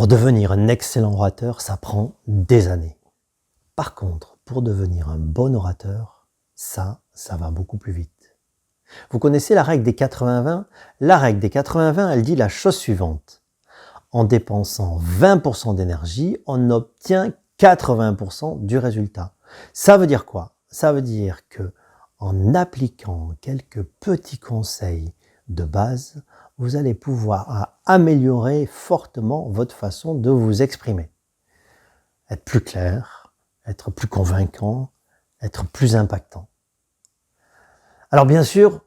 Pour devenir un excellent orateur, ça prend des années. Par contre, pour devenir un bon orateur, ça va beaucoup plus vite. Vous connaissez la règle des 80-20 ? La règle des 80-20, elle dit la chose suivante. En dépensant 20% d'énergie, on obtient 80% du résultat. Ça veut dire quoi ? Ça veut dire que en appliquant quelques petits conseils de base, vous allez pouvoir améliorer fortement votre façon de vous exprimer. Être plus clair, être plus convaincant, être plus impactant. Alors bien sûr,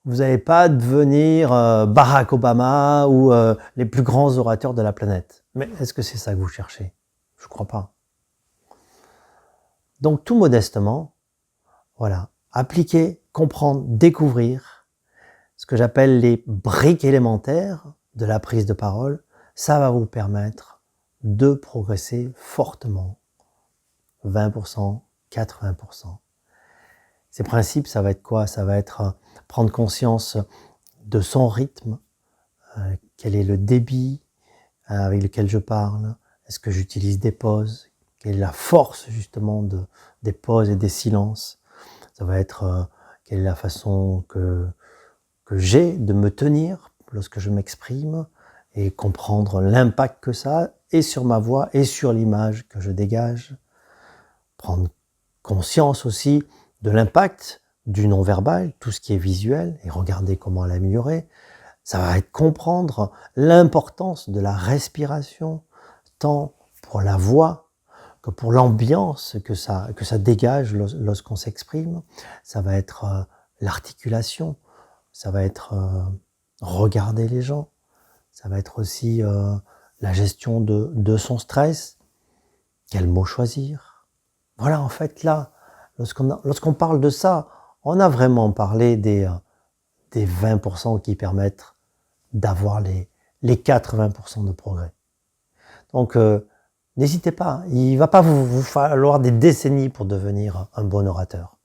vous n'allez pas devenir Barack Obama ou les plus grands orateurs de la planète. Mais est-ce que c'est ça que vous cherchez ? Je ne crois pas. Donc tout modestement, voilà, appliquer, comprendre, découvrir ce que j'appelle les briques élémentaires de la prise de parole, ça va vous permettre de progresser fortement. 20%, 80%. Ces principes, ça va être quoi ? Ça va être prendre conscience de son rythme, quel est le débit avec lequel je parle, est-ce que j'utilise des pauses, quelle est la force justement des pauses et des silences. Ça va être quelle est la façon que j'ai de me tenir lorsque je m'exprime et comprendre l'impact que ça a et sur ma voix et sur l'image que je dégage. Prendre conscience aussi de l'impact du non-verbal, tout ce qui est visuel, et regarder comment l'améliorer. Ça va être comprendre l'importance de la respiration, tant pour la voix que pour l'ambiance que ça dégage lorsqu'on s'exprime. Ça va être l'articulation, ça va être regarder les gens, ça va être aussi la gestion de son stress, quel mot choisir. Voilà, en fait, là, lorsqu'on parle de ça, on a vraiment parlé des 20% qui permettent d'avoir les 80% de progrès. Donc, n'hésitez pas, il ne va pas vous falloir des décennies pour devenir un bon orateur.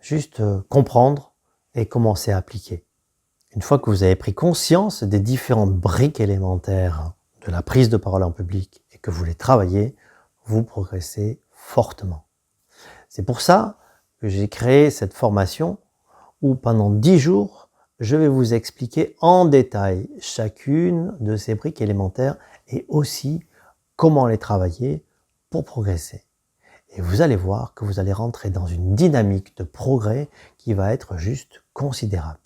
Juste comprendre et commencer à appliquer. Une fois que vous avez pris conscience des différentes briques élémentaires de la prise de parole en public et que vous les travaillez, vous progressez fortement. C'est pour ça que j'ai créé cette formation où pendant 10 jours, je vais vous expliquer en détail chacune de ces briques élémentaires et aussi comment les travailler pour progresser. Et vous allez voir que vous allez rentrer dans une dynamique de progrès qui va être juste considérable.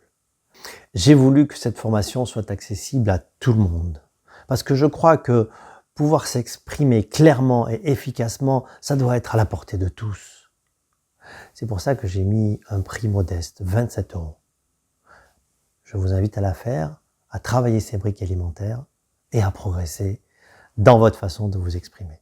J'ai voulu que cette formation soit accessible à tout le monde. Parce que je crois que pouvoir s'exprimer clairement et efficacement, ça doit être à la portée de tous. C'est pour ça que j'ai mis un prix modeste, 27 €. Je vous invite à la faire, à travailler ces briques élémentaires et à progresser dans votre façon de vous exprimer.